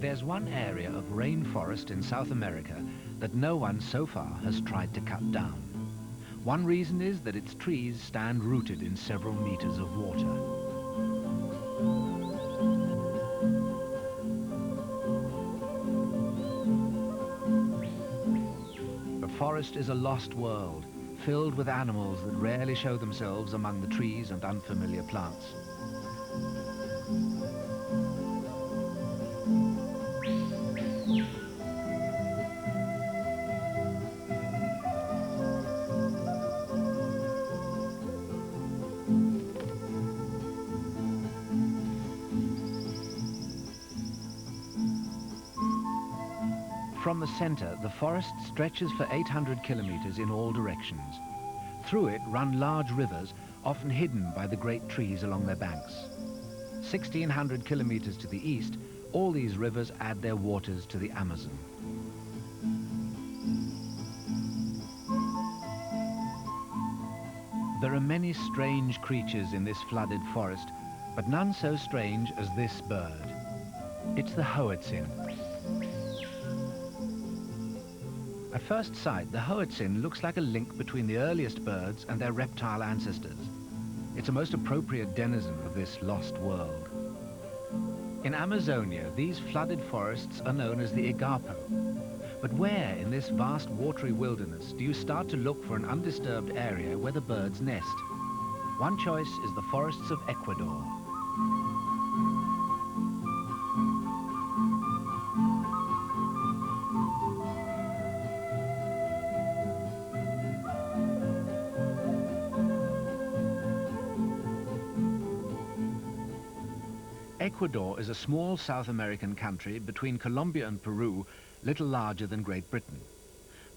There's one area of rainforest in South America that no one so far has tried to cut down. One reason is that its trees stand rooted in several meters of water. The forest is a lost world, filled with animals that rarely show themselves among the trees and unfamiliar plants. From the center, the forest stretches for 800 kilometers in all directions. Through it run large rivers, often hidden by the great trees along their banks. 1,600 kilometers to the east, all these rivers add their waters to the Amazon. There are many strange creatures in this flooded forest, but none so strange as this bird. It's the hoatzin. At first sight, the hoatzin looks like a link between the earliest birds and their reptile ancestors. It's a most appropriate denizen of this lost world. In Amazonia, these flooded forests are known as the Igapo. But where in this vast watery wilderness do you start to look for an undisturbed area where the birds nest? One choice is the forests of Ecuador. Ecuador is a small South American country between Colombia and Peru, little larger than Great Britain.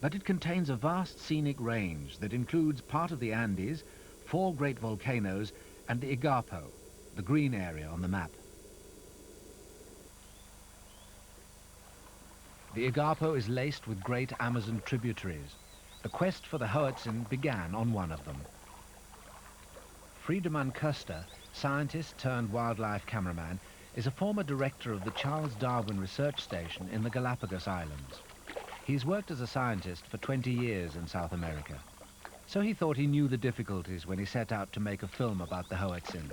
But it contains a vast scenic range that includes part of the Andes, 4 great volcanoes, and the Igapo, the green area on the map. The Igapo is laced with great Amazon tributaries. The quest for the hoatzin began on one of them. Friedemann Köster, scientist turned wildlife cameraman, is a former director of the Charles Darwin Research Station in the Galapagos Islands. He's worked as a scientist for 20 years in South America. So he thought he knew the difficulties when he set out to make a film about the hoatzin.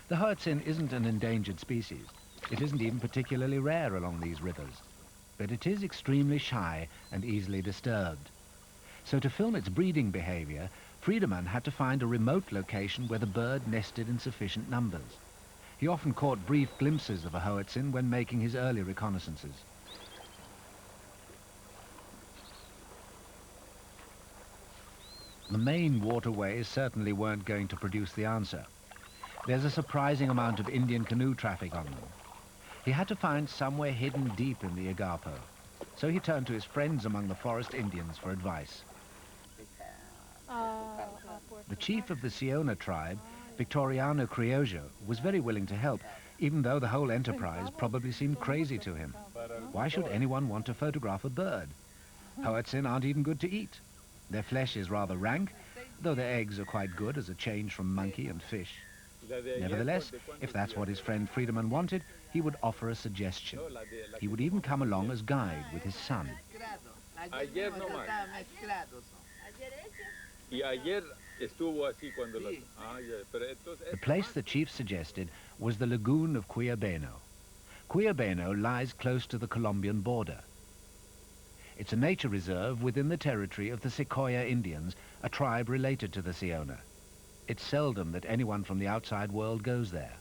The hoatzin isn't an endangered species. It isn't even particularly rare along these rivers. But it is extremely shy and easily disturbed. So to film its breeding behavior, Friedemann had to find a remote location where the bird nested in sufficient numbers. He often caught brief glimpses of a hoatzin when making his early reconnaissances. The main waterways certainly weren't going to produce the answer. There's a surprising amount of Indian canoe traffic on them. He had to find somewhere hidden deep in the Igapo. So he turned to his friends among the forest Indians for advice. The chief of the Siona tribe, Victoriano Criollo, was very willing to help, even though the whole enterprise probably seemed crazy to him. Why should anyone want to photograph a bird? Hoatzin aren't even good to eat. Their flesh is rather rank, though their eggs are quite good as a change from monkey and fish. Nevertheless, if that's what his friend Friedemann wanted, he would offer a suggestion. He would even come along as guide with his son. The place the chief suggested was the lagoon of Cuyabeno. Cuyabeno lies close to the Colombian border. It's a nature reserve within the territory of the Secoya Indians, a tribe related to the Siona. It's seldom that anyone from the outside world goes there.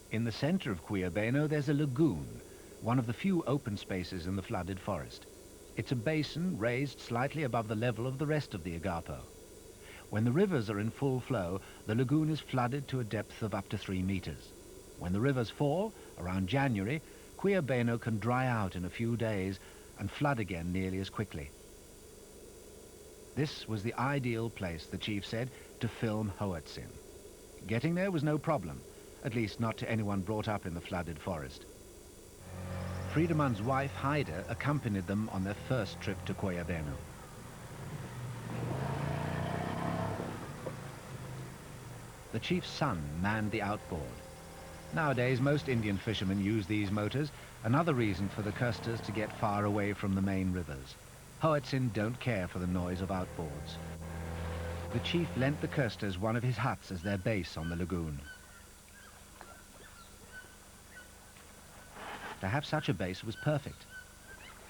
In the center of Cuyabeno, there's a lagoon, one of the few open spaces in the flooded forest. It's a basin raised slightly above the level of the rest of the Igapo. When the rivers are in full flow, the lagoon is flooded to a depth of up to 3 meters. When the rivers fall, around January, Cuyabeno can dry out in a few days and flood again nearly as quickly. This was the ideal place, the chief said, to film hoatzin. Getting there was no problem. at least not to anyone brought up in the flooded forest. Friedemann's wife, Heide, accompanied them on their first trip to Cuiabeno. The chief's son manned the outboard. Nowadays, most Indian fishermen use these motors, another reason for the Custers to get far away from the main rivers. Hoatzin don't care for the noise of outboards. The chief lent the Custers one of his huts as their base on the lagoon. To have such a base was perfect.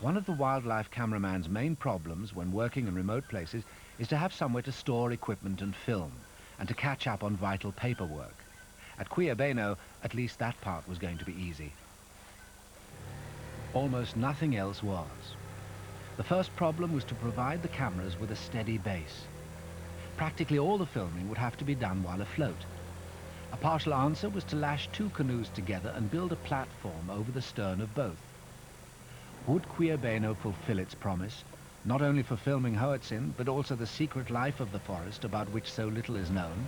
One of the wildlife cameraman's main problems when working in remote places is to have somewhere to store equipment and film, and to catch up on vital paperwork. At Cuiabeno, at least that part was going to be easy. Almost nothing else was. The first problem was to provide the cameras with a steady base. Practically all the filming would have to be done while afloat. A partial answer was to lash two canoes together and build a platform over the stern of both. Would Cuiabeno fulfill its promise, not only for filming Hoatzin, but also the secret life of the forest about which so little is known?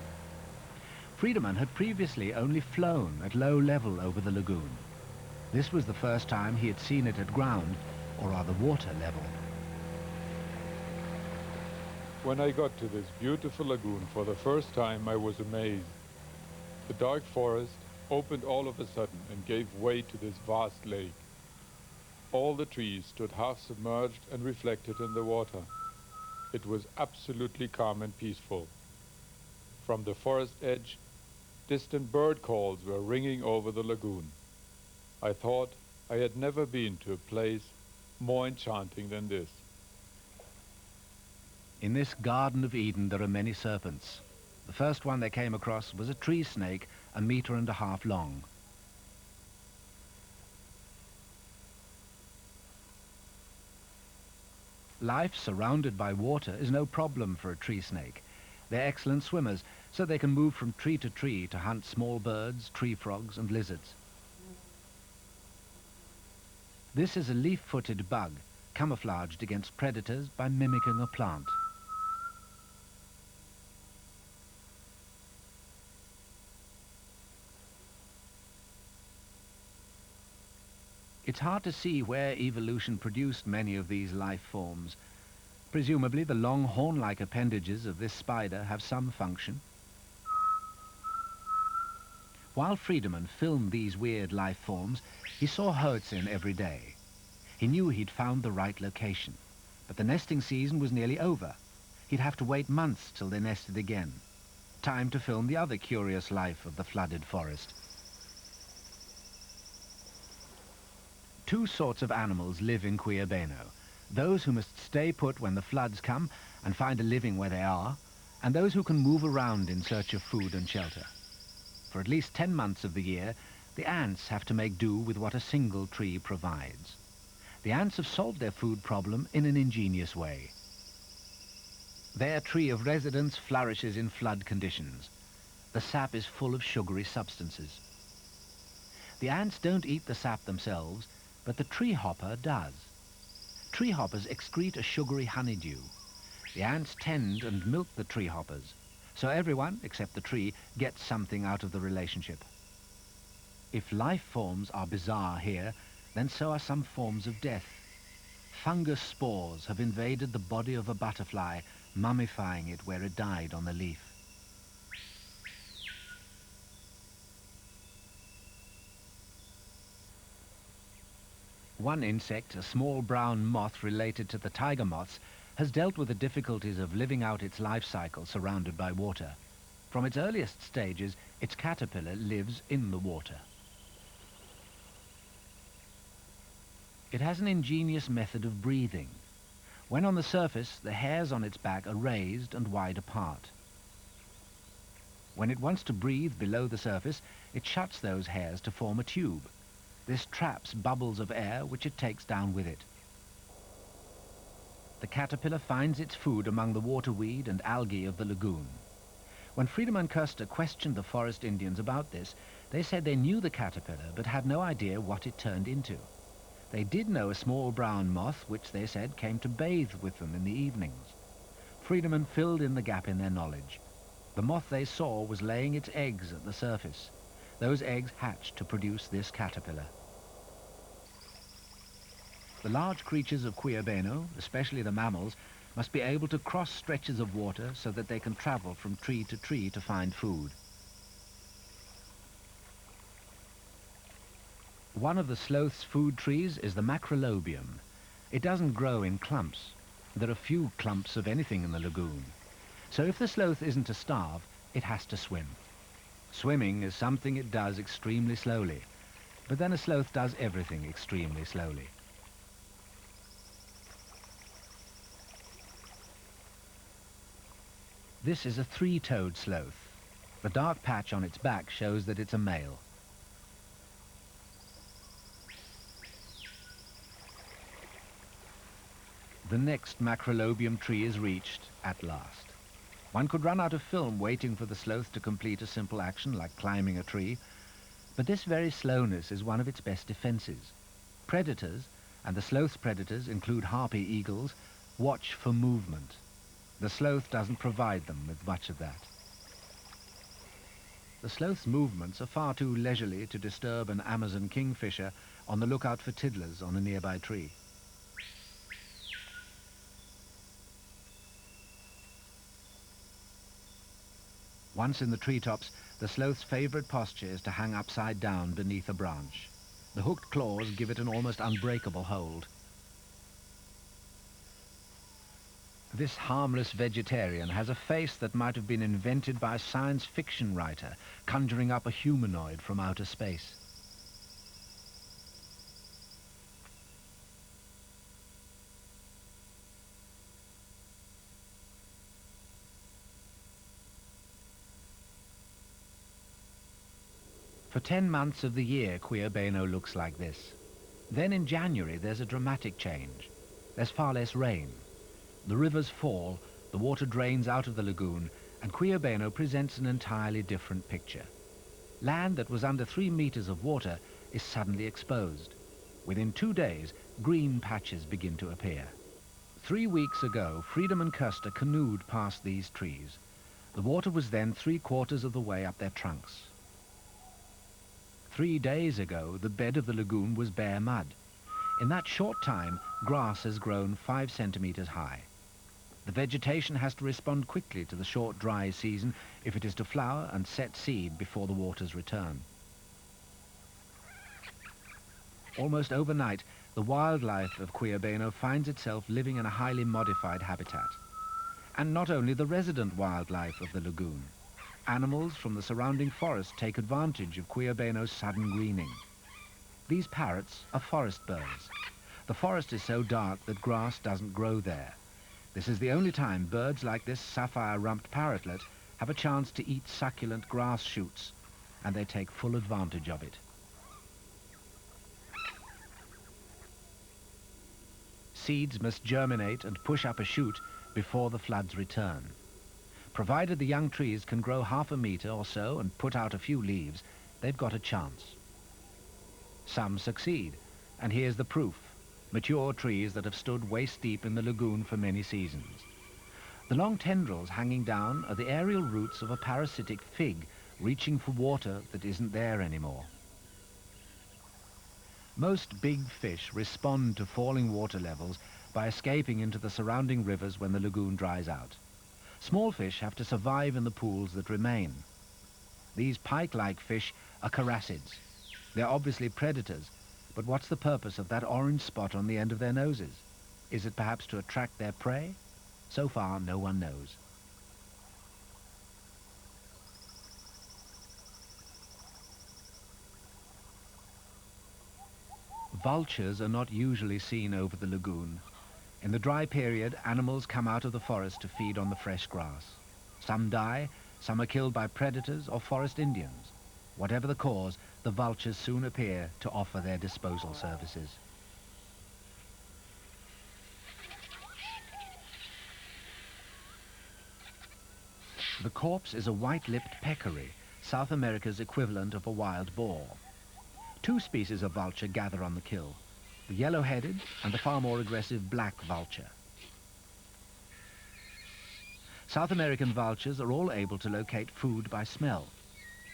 Friedemann had previously only flown at low level over the lagoon. This was the first time he had seen it at ground, or rather water level. When I got to this beautiful lagoon for the first time, I was amazed. The dark forest opened all of a sudden and gave way to this vast lake. All the trees stood half submerged and reflected in the water. It was absolutely calm and peaceful. From the forest edge, distant bird calls were ringing over the lagoon. I thought I had never been to a place more enchanting than this. In this Garden of Eden there are many serpents. The first one they came across was a tree snake 1.5 meters long. Life surrounded by water is no problem for a tree snake. They're excellent swimmers, so they can move from tree to tree to hunt small birds, tree frogs and lizards. This is a leaf-footed bug, camouflaged against predators by mimicking a plant. It's hard to see where evolution produced many of these life forms. Presumably the long horn-like appendages of this spider have some function. While Friedemann filmed these weird life forms, he saw Hoatzin every day. He knew he'd found the right location, but the nesting season was nearly over. He'd have to wait months till they nested again. Time to film the other curious life of the flooded forest. Two sorts of animals live in Cuiabeno. Those who must stay put when the floods come and find a living where they are, and those who can move around in search of food and shelter. For at least 10 months of the year, the ants have to make do with what a single tree provides. The ants have solved their food problem in an ingenious way. Their tree of residence flourishes in flood conditions. The sap is full of sugary substances. The ants don't eat the sap themselves, but the tree hopper does. Tree hoppers excrete a sugary honeydew. The ants tend and milk the tree hoppers, so everyone, except the tree, gets something out of the relationship. If life forms are bizarre here, then so are some forms of death. Fungus spores have invaded the body of a butterfly, mummifying it where it died on the leaf. One insect, a small brown moth related to the tiger moths, has dealt with the difficulties of living out its life cycle surrounded by water. From its earliest stages, its caterpillar lives in the water. It has an ingenious method of breathing. When on the surface, the hairs on its back are raised and wide apart. When it wants to breathe below the surface, it shuts those hairs to form a tube. This traps bubbles of air which it takes down with it. The caterpillar finds its food among the waterweed and algae of the lagoon. When Friedemann Köster questioned the forest Indians about this, they said they knew the caterpillar but had no idea what it turned into. They did know a small brown moth which they said came to bathe with them in the evenings. Friedemann filled in the gap in their knowledge. The moth they saw was laying its eggs at the surface. Those eggs hatch to produce this caterpillar. The large creatures of Quillabeno, especially the mammals, must be able to cross stretches of water so that they can travel from tree to find food. One of the sloth's food trees is the macrolobium. It doesn't grow in clumps. There are few clumps of anything in the lagoon. So if the sloth isn't to starve, it has to swim. Swimming is something it does extremely slowly, but then a sloth does everything extremely slowly. This is a three-toed sloth. The dark patch on its back shows that it's a male. The next macrolobium tree is reached at last. One could run out of film waiting for the sloth to complete a simple action like climbing a tree, but this very slowness is one of its best defenses. Predators, and the sloth's predators include harpy eagles, watch for movement. The sloth doesn't provide them with much of that. The sloth's movements are far too leisurely to disturb an Amazon kingfisher on the lookout for tiddlers on a nearby tree. Once in the treetops, the sloth's favorite posture is to hang upside down beneath a branch. The hooked claws give it an almost unbreakable hold. This harmless vegetarian has a face that might have been invented by a science fiction writer, conjuring up a humanoid from outer space. For 10 months of the year, Quillabeno looks like this. Then in January, there's a dramatic change. There's far less rain. The rivers fall, the water drains out of the lagoon, and Quillabeno presents an entirely different picture. Land that was under 3 meters of water is suddenly exposed. Within 2 days, green patches begin to appear. 3 weeks ago, Freedom and Custer canoed past these trees. The water was then 3/4 of the way up their trunks. 3 days ago, the bed of the lagoon was bare mud. In that short time, grass has grown 5 centimeters high. The vegetation has to respond quickly to the short, dry season if it is to flower and set seed before the waters return. Almost overnight, the wildlife of Quillabeno finds itself living in a highly modified habitat. And not only the resident wildlife of the lagoon. Animals from the surrounding forest take advantage of Quillabeno's sudden greening. These parrots are forest birds. The forest is so dark that grass doesn't grow there. This is the only time birds like this sapphire-rumped parrotlet have a chance to eat succulent grass shoots, and they take full advantage of it. Seeds must germinate and push up a shoot before the floods return. Provided the young trees can grow 1/2 meter or so and put out a few leaves, they've got a chance. Some succeed, and here's the proof. Mature trees that have stood waist-deep in the lagoon for many seasons. The long tendrils hanging down are the aerial roots of a parasitic fig reaching for water that isn't there anymore. Most big fish respond to falling water levels by escaping into the surrounding rivers when the lagoon dries out. Small fish have to survive in the pools that remain. These pike-like fish are characids. They're obviously predators, but what's the purpose of that orange spot on the end of their noses? Is it perhaps to attract their prey? So far, no one knows. Vultures are not usually seen over the lagoon. In the dry period, animals come out of the forest to feed on the fresh grass. Some die, some are killed by predators or forest Indians. Whatever the cause, the vultures soon appear to offer their disposal services. The corpse is a white-lipped peccary, South America's equivalent of a wild boar. 2 species of vulture gather on the kill, the yellow-headed and the far more aggressive black vulture. South American vultures are all able to locate food by smell.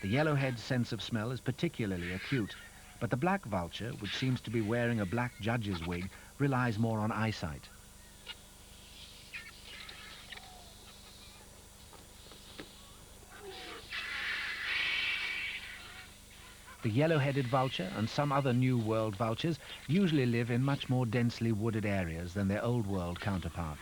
The yellowhead's sense of smell is particularly acute, but the black vulture, which seems to be wearing a black judge's wig, relies more on eyesight. The yellow-headed vulture and some other New World vultures usually live in much more densely wooded areas than their Old World counterparts.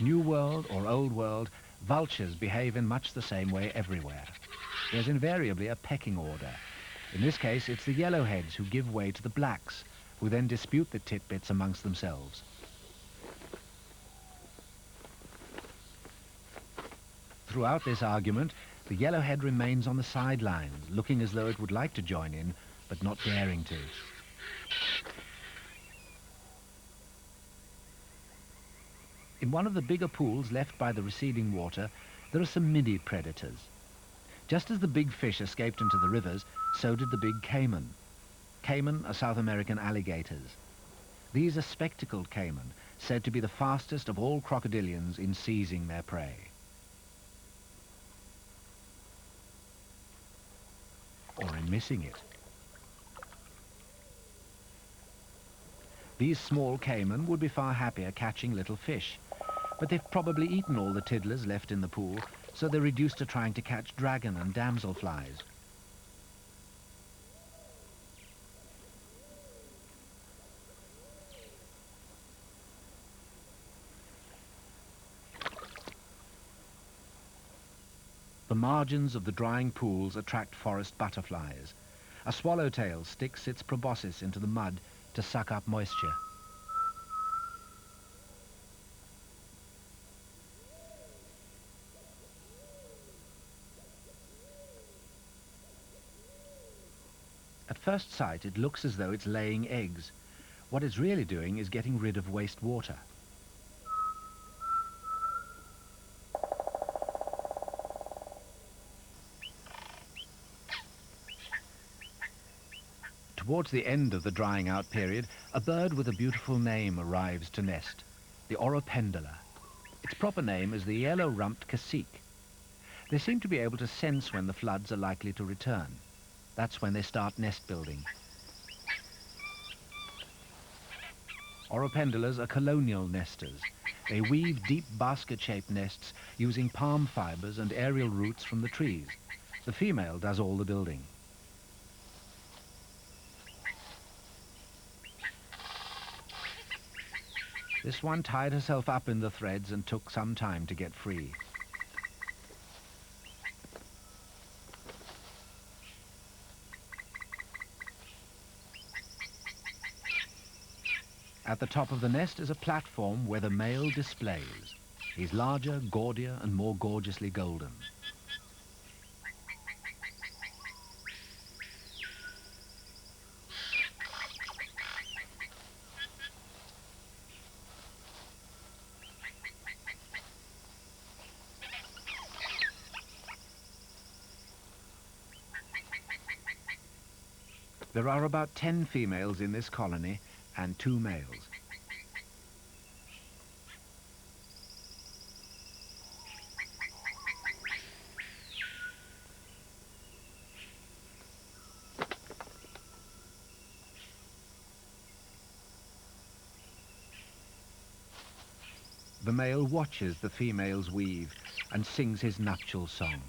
New World or Old World, vultures behave in much the same way everywhere. There's invariably a pecking order. In this case, it's the yellowheads who give way to the blacks, who then dispute the titbits amongst themselves. Throughout this argument, the yellowhead remains on the sidelines, looking as though it would like to join in, but not daring to. In one of the bigger pools left by the receding water, there are some mini predators. Just as the big fish escaped into the rivers, so did the big caiman. Caiman are South American alligators. These are spectacled caiman, said to be the fastest of all crocodilians in seizing their prey. Or in missing it. These small caiman would be far happier catching little fish, but they've probably eaten all the tiddlers left in the pool, so they're reduced to trying to catch dragon and damselflies. The margins of the drying pools attract forest butterflies. A swallowtail sticks its proboscis into the mud to suck up moisture. At first sight, it looks as though it's laying eggs. What it's really doing is getting rid of waste water. Towards the end of the drying out period, a bird with a beautiful name arrives to nest, the Oropendula. Its proper name is the yellow-rumped cacique. They seem to be able to sense when the floods are likely to return. That's when they start nest building. Oropendulas are colonial nesters. They weave deep basket-shaped nests using palm fibers and aerial roots from the trees. The female does all the building. This one tied herself up in the threads and took some time to get free. At the top of the nest is a platform where the male displays. He's larger, gaudier, and more gorgeously golden. There are about 10 females in this colony and 2 males. The male watches the females weave and sings his nuptial song.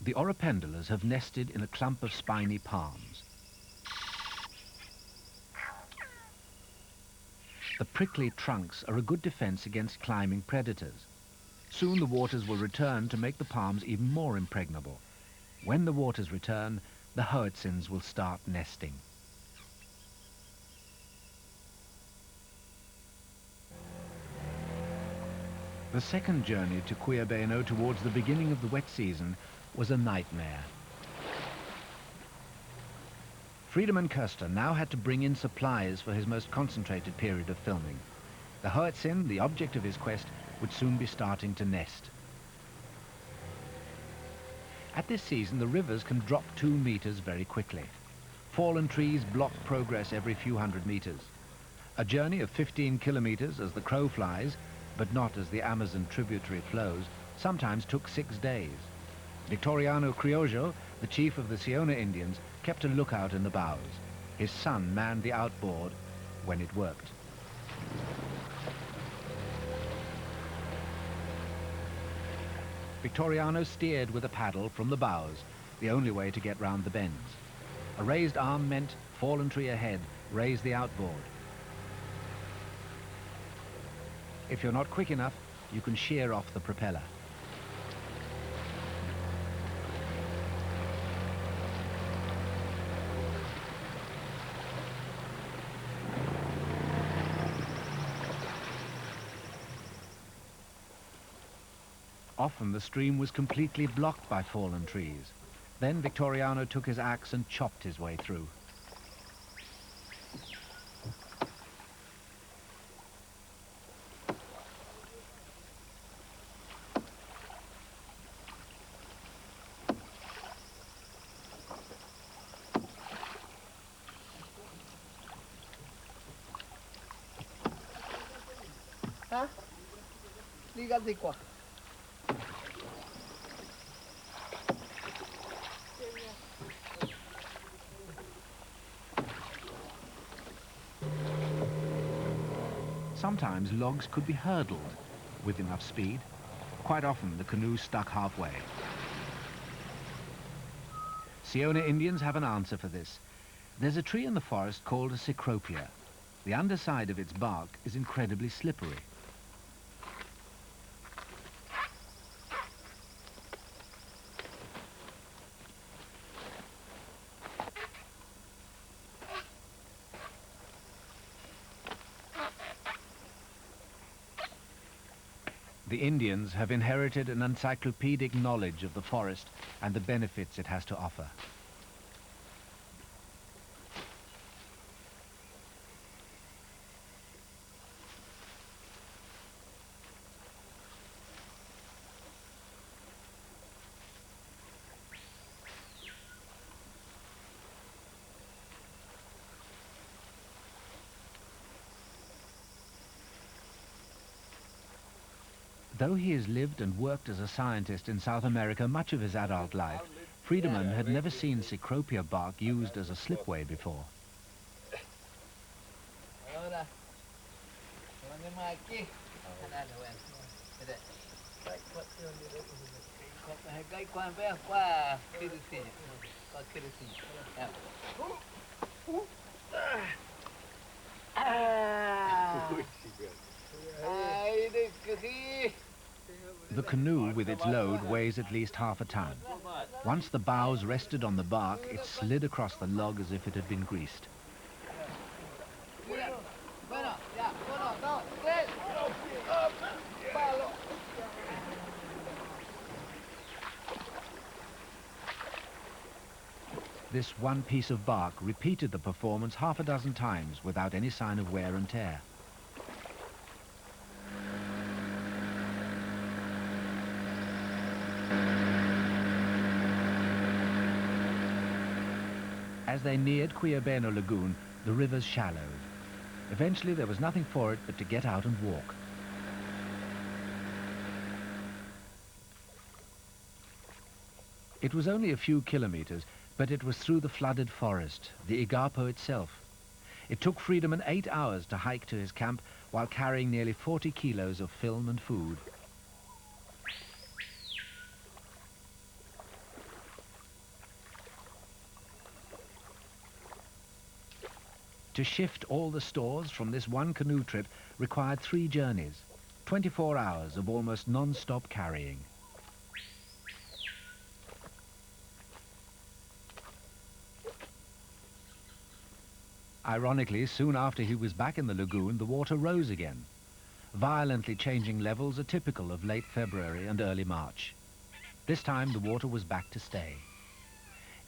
The Oropendulas have nested in a clump of spiny palms. The prickly trunks are a good defense against climbing predators. Soon the waters will return to make the palms even more impregnable. When the waters return, the hoatzins will start nesting. The second journey to Quillabeno towards the beginning of the wet season was a nightmare. Friedemann Köster now had to bring in supplies for his most concentrated period of filming. The hoatzin, the object of his quest, would soon be starting to nest. At this season, the rivers can drop 2 meters very quickly. Fallen trees block progress every few hundred meters. A journey of 15 kilometers as the crow flies, but not as the Amazon tributary flows, sometimes took 6 days. Victoriano Criollo, the chief of the Siona Indians, kept a lookout in the bows. His son manned the outboard when it worked. Victoriano steered with a paddle from the bows, the only way to get round the bends. A raised arm meant fallen tree ahead, raise the outboard. If you're not quick enough, you can shear off the propeller. Often the stream was completely blocked by fallen trees. Then Victoriano took his axe and chopped his way through. Hả? Đi gặp gì quả? Sometimes logs could be hurdled with enough speed. Quite often the canoe stuck halfway. Siona Indians have an answer for this. There's a tree in the forest called a cecropia. The underside of its bark is incredibly slippery. The Indians have inherited an encyclopedic knowledge of the forest and the benefits it has to offer. Though he has lived and worked as a scientist in South America much of his adult life, Friedemann had never seen cecropia bark used as a slipway before. The canoe with its load weighs at least half a ton. Once the bows rested on the bark, it slid across the log as if it had been greased. This one piece of bark repeated the performance half a dozen times without any sign of wear and tear. As they neared Quillabeno Lagoon, the rivers shallowed. Eventually there was nothing for it but to get out and walk. It was only a few kilometers, but it was through the flooded forest, the Igapo itself. It took Friedemann 8 hours to hike to his camp while carrying nearly 40 kilos of film and food. To shift all the stores from this one canoe trip required 3 journeys, 24 hours of almost non-stop carrying. Ironically, soon after he was back in the lagoon, the water rose again. Violently changing levels are typical of late February and early March. This time the water was back to stay.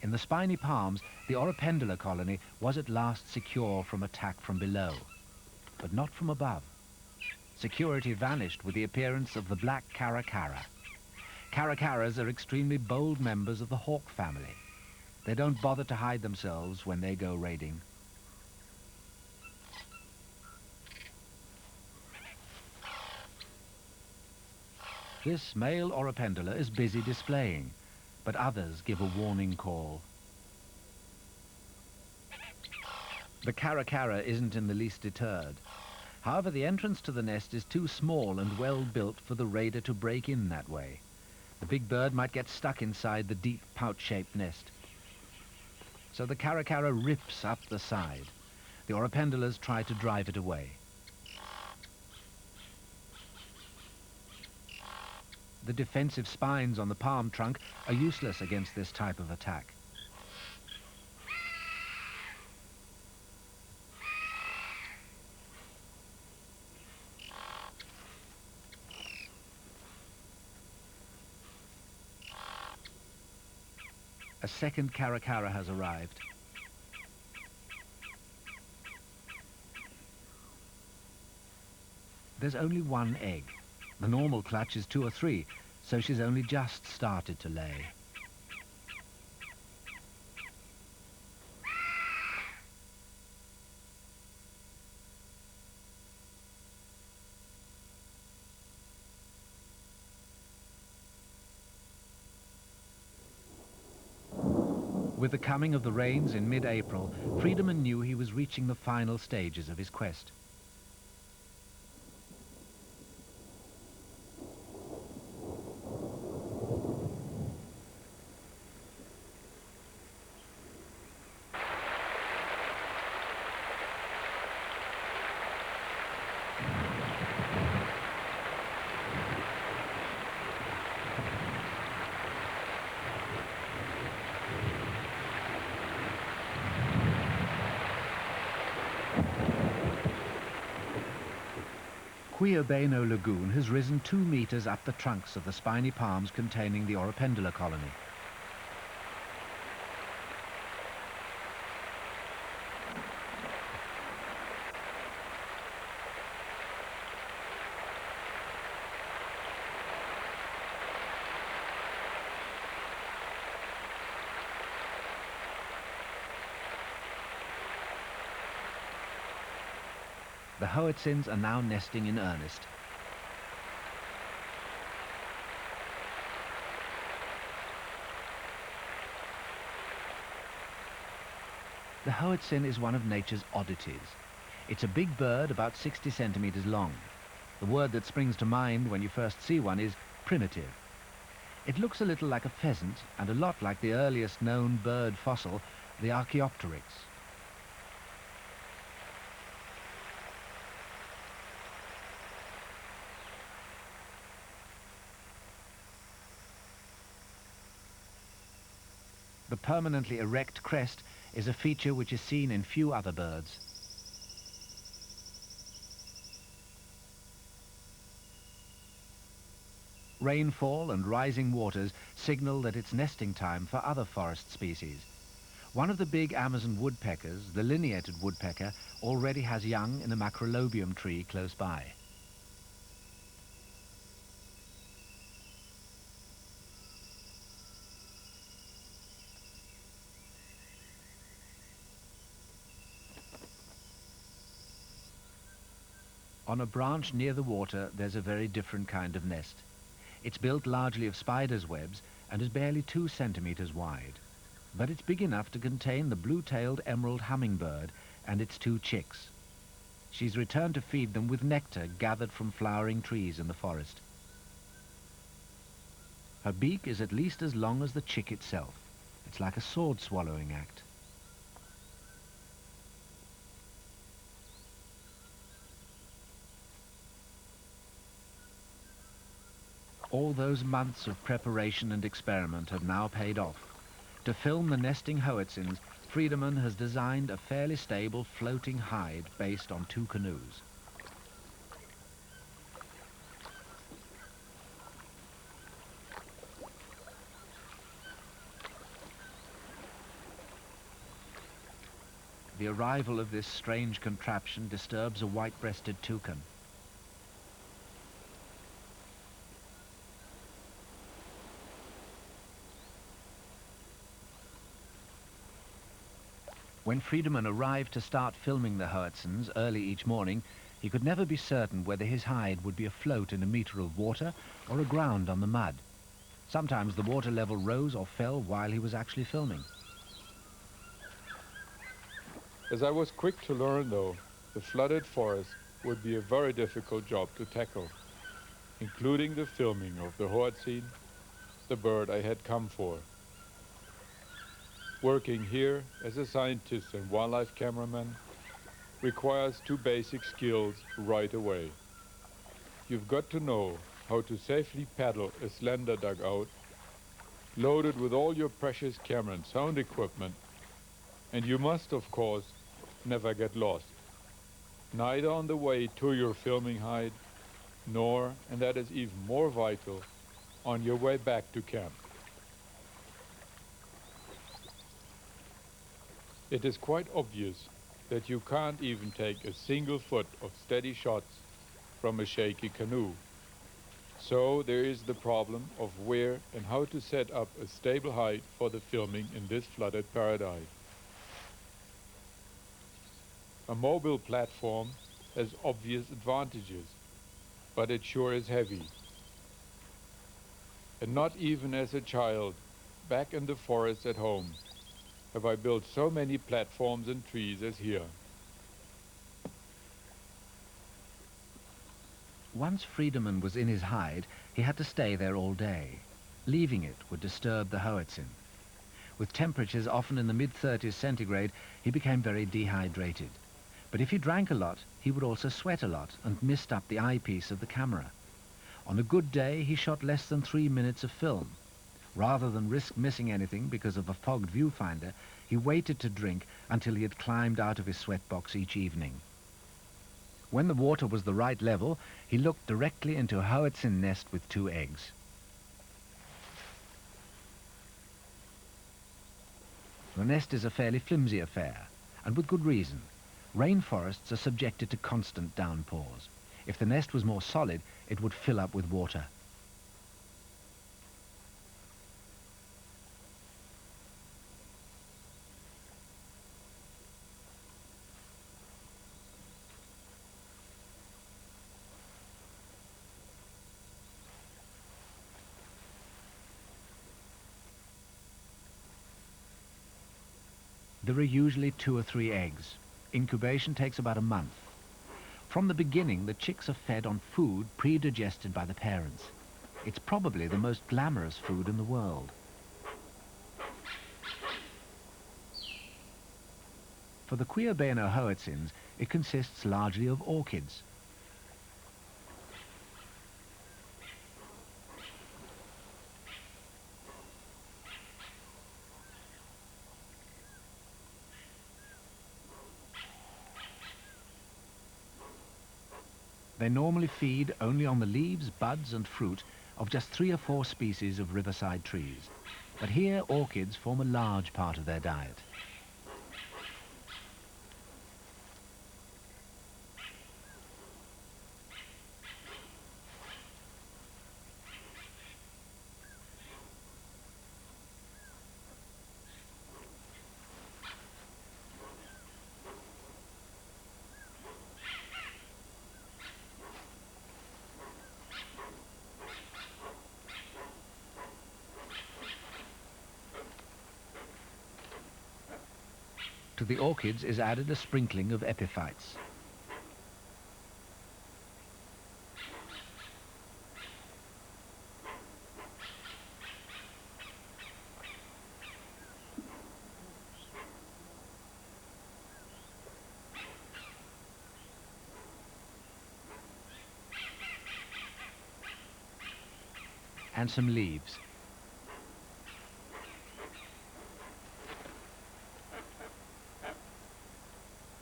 In the spiny palms, the Oropendula colony was at last secure from attack from below, but not from above. Security vanished with the appearance of the black caracara. Caracaras are extremely bold members of the hawk family. They don't bother to hide themselves when they go raiding. This male Oropendula is busy displaying, but others give a warning call. The Caracara isn't in the least deterred. However, the entrance to the nest is too small and well built for the raider to break in that way. The big bird might get stuck inside the deep pouch-shaped nest. So the Caracara rips up the side. The Oropendulas try to drive it away. The defensive spines on the palm trunk are useless against this type of attack. A second Caracara has arrived. There's only one egg. The normal clutch is 2 or 3, so she's only just started to lay. With the coming of the rains in mid-April, Friedemann knew he was reaching the final stages of his quest. Quillabeno Lagoon has risen 2 meters up the trunks of the spiny palms containing the Oropendula colony. The Hoatzins are now nesting in earnest. The Hoatzin is one of nature's oddities. It's a big bird about 60 centimeters long. The word that springs to mind when you first see one is primitive. It looks a little like a pheasant and a lot like the earliest known bird fossil, the Archaeopteryx. The permanently erect crest is a feature which is seen in few other birds. Rainfall and rising waters signal that it's nesting time for other forest species. One of the big Amazon woodpeckers, the lineated woodpecker, already has young in a macrolobium tree close by. On a branch near the water, there's a very different kind of nest. It's built largely of spiders' webs and is barely 2 centimeters wide. But it's big enough to contain the blue-tailed emerald hummingbird and its 2 chicks. She's returned to feed them with nectar gathered from flowering trees in the forest. Her beak is at least as long as the chick itself. It's like a sword-swallowing act. All those months of preparation and experiment have now paid off. To film the nesting Hoatzins, Friedemann has designed a fairly stable floating hide based on 2 canoes. The arrival of this strange contraption disturbs a white-breasted toucan. When Friedemann arrived to start filming the Hoatzins early each morning, he could never be certain whether his hide would be afloat in a meter of water or aground on the mud. Sometimes the water level rose or fell while he was actually filming. As I was quick to learn, though, the flooded forest would be a very difficult job to tackle, including the filming of the Hoatzin, the bird I had come for. Working here as a scientist and wildlife cameraman requires two basic skills right away. You've got to know how to safely paddle a slender dugout, loaded with all your precious camera and sound equipment, and you must, of course, never get lost, neither on the way to your filming hide, nor, and that is even more vital, on your way back to camp. It is quite obvious that you can't even take a single foot of steady shots from a shaky canoe. So there is the problem of where and how to set up a stable hide for the filming in this flooded paradise. A mobile platform has obvious advantages, but it sure is heavy. And not even as a child, back in the forest at home, have I built so many platforms and trees as here. Once Friedemann was in his hide, he had to stay there all day. Leaving it would disturb the Hoatzin. With temperatures often in the mid-30s centigrade, he became very dehydrated. But if he drank a lot, he would also sweat a lot and mist up the eyepiece of the camera. On a good day, he shot less than 3 minutes of film. Rather than risk missing anything because of a fogged viewfinder, he waited to drink until he had climbed out of his sweatbox each evening. When the water was the right level, he looked directly into a Hoatzin nest with 2 eggs. The nest is a fairly flimsy affair, and with good reason. Rainforests are subjected to constant downpours. If the nest was more solid, it would fill up with water. There are usually 2 or 3 eggs. Incubation takes about a month. From the beginning, the chicks are fed on food pre-digested by the parents. It's probably the most glamorous food in the world. For the Queer-Beno Hoatzins, it consists largely of orchids. They normally feed only on the leaves, buds and fruit of just 3 or 4 species of riverside trees. But here orchids form a large part of their diet. To the orchids is added a sprinkling of epiphytes. And some leaves.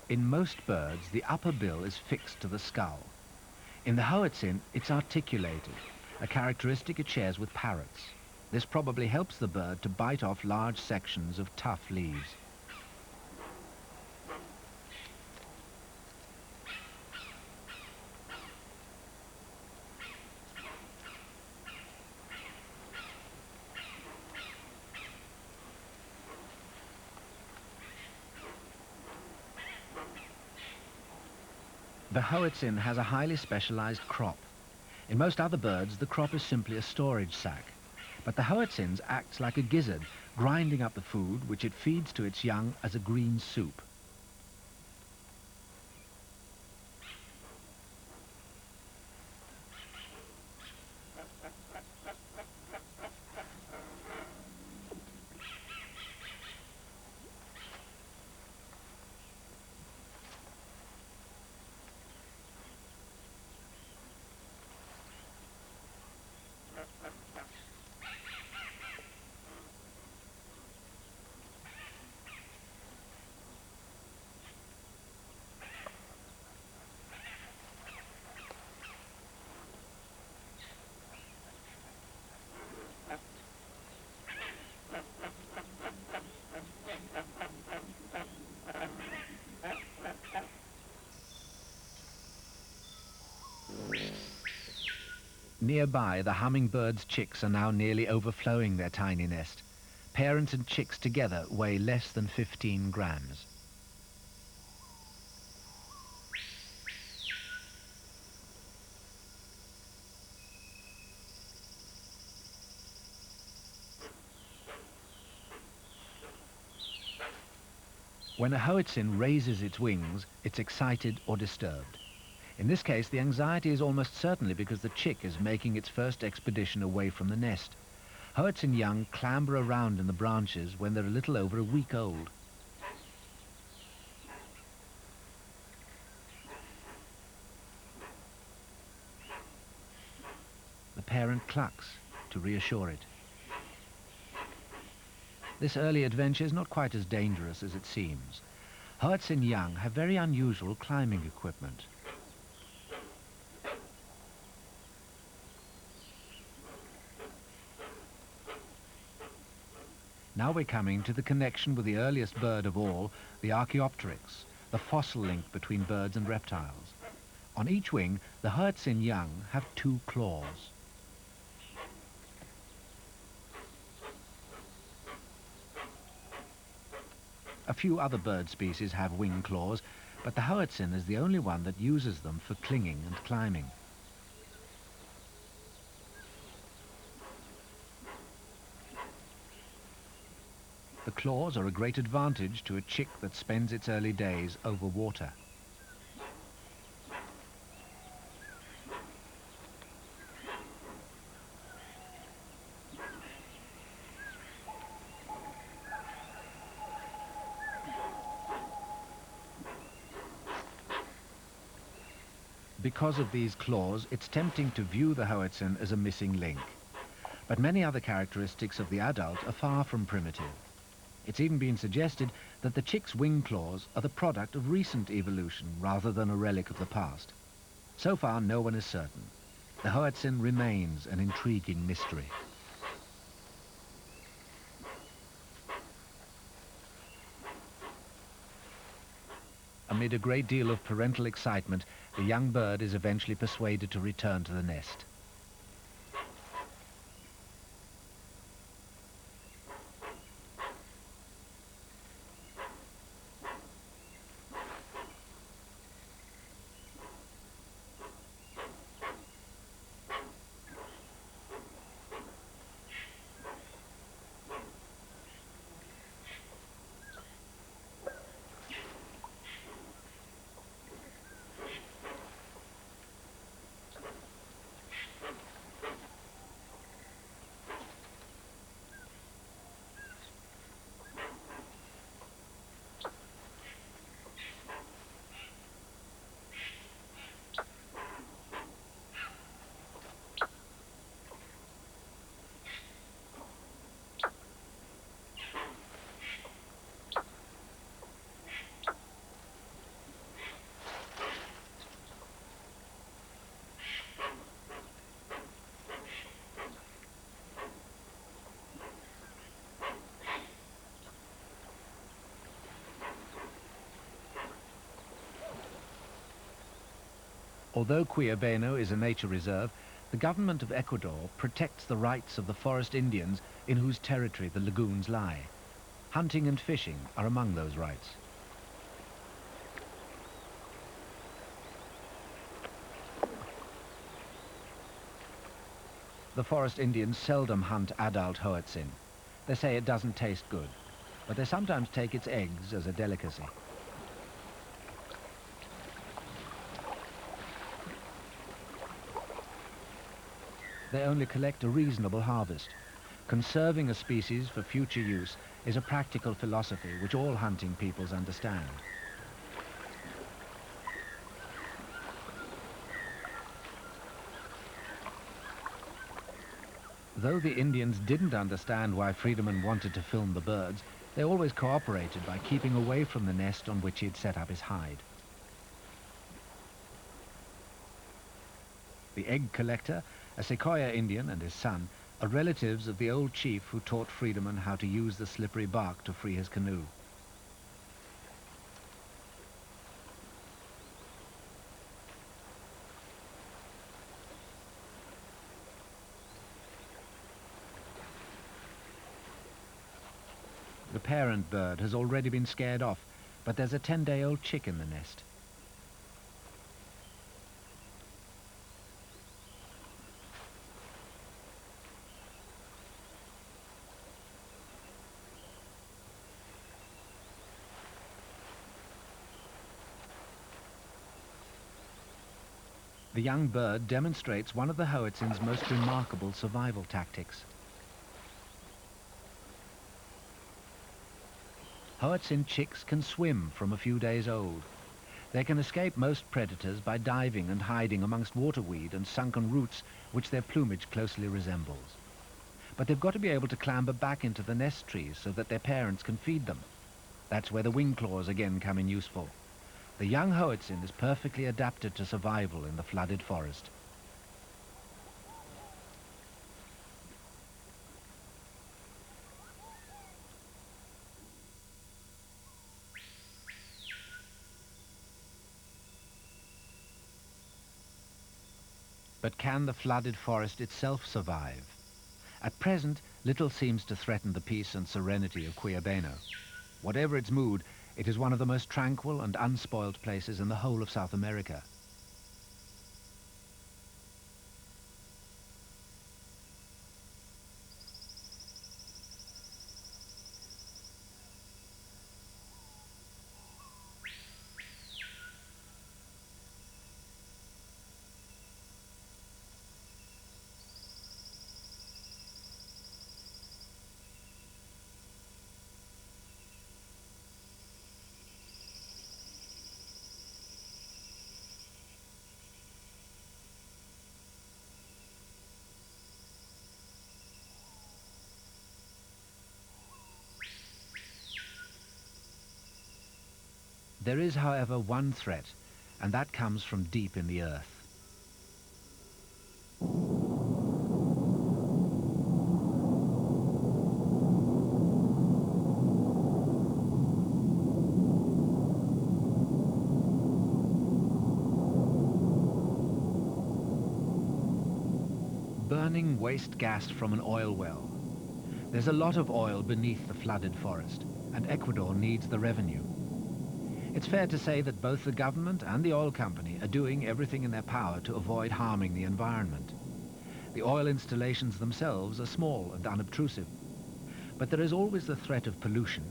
In most birds, the upper bill is fixed to the skull. In the Hoatzin, it's articulated, a characteristic it shares with parrots. This probably helps the bird to bite off large sections of tough leaves. The Hoatzin has a highly specialized crop. In most other birds, the crop is simply a storage sac. But the Hoatzin acts like a gizzard, grinding up the food which it feeds to its young as a green soup. Nearby, the hummingbird's chicks are now nearly overflowing their tiny nest. Parents and chicks together weigh less than 15 grams. When a Hoatzin raises its wings, it's excited or disturbed. In this case, the anxiety is almost certainly because the chick is making its first expedition away from the nest. Hoatzin young clamber around in the branches when they're a little over a week old. The parent clucks to reassure it. This early adventure is not quite as dangerous as it seems. Hoatzin young have very unusual climbing equipment. Now we're coming to the connection with the earliest bird of all, the Archaeopteryx, the fossil link between birds and reptiles. On each wing, the Hoatzin young have 2 claws. A few other bird species have wing claws, but the Hoatzin is the only one that uses them for clinging and climbing. The claws are a great advantage to a chick that spends its early days over water. Because of these claws, it's tempting to view the Hoatzin as a missing link. But many other characteristics of the adult are far from primitive. It's even been suggested that the chick's wing claws are the product of recent evolution rather than a relic of the past. So far, no one is certain. The Hoatzin remains an intriguing mystery. Amid a great deal of parental excitement, the young bird is eventually persuaded to return to the nest. Although Cuiabeno is a nature reserve, the government of Ecuador protects the rights of the forest Indians in whose territory the lagoons lie. Hunting and fishing are among those rights. The forest Indians seldom hunt adult hoatzin. They say it doesn't taste good, but they sometimes take its eggs as a delicacy. They only collect a reasonable harvest. Conserving a species for future use is a practical philosophy which all hunting peoples understand. Though the Indians didn't understand why Friedemann wanted to film the birds, they always cooperated by keeping away from the nest on which he had set up his hide. The egg collector, a Sequoia Indian, and his son are relatives of the old chief who taught Friedemann how to use the slippery bark to free his canoe. The parent bird has already been scared off, but there's a 10-day-old chick in the nest. The young bird demonstrates one of the hoatzin's most remarkable survival tactics. Hoatzin chicks can swim from a few days old. They can escape most predators by diving and hiding amongst waterweed and sunken roots which their plumage closely resembles. But they've got to be able to clamber back into the nest trees so that their parents can feed them. That's where the wing claws again come in useful. The young hoatzin is perfectly adapted to survival in the flooded forest. But can the flooded forest itself survive? At present, little seems to threaten the peace and serenity of Quillabeno. Whatever its mood, it is one of the most tranquil and unspoiled places in the whole of South America. There is, however, one threat, and that comes from deep in the earth. Burning waste gas from an oil well. There's a lot of oil beneath the flooded forest, and Ecuador needs the revenue. It's fair to say that both the government and the oil company are doing everything in their power to avoid harming the environment. The oil installations themselves are small and unobtrusive, but there is always the threat of pollution,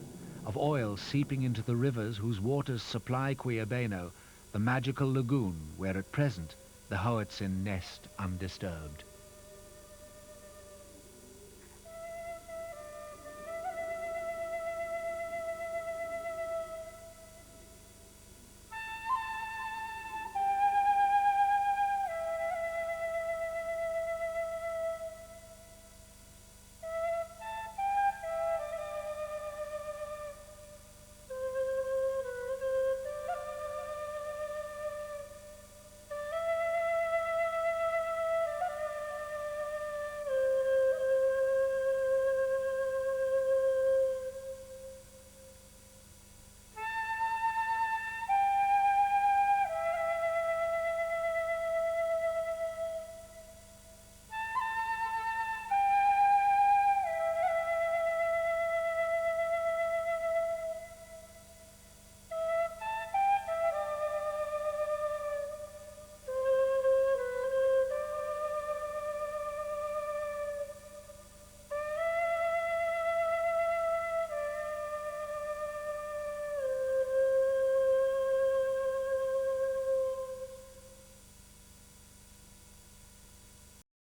of oil seeping into the rivers whose waters supply Quillabeno, the magical lagoon where at present the hoatzin nest undisturbed.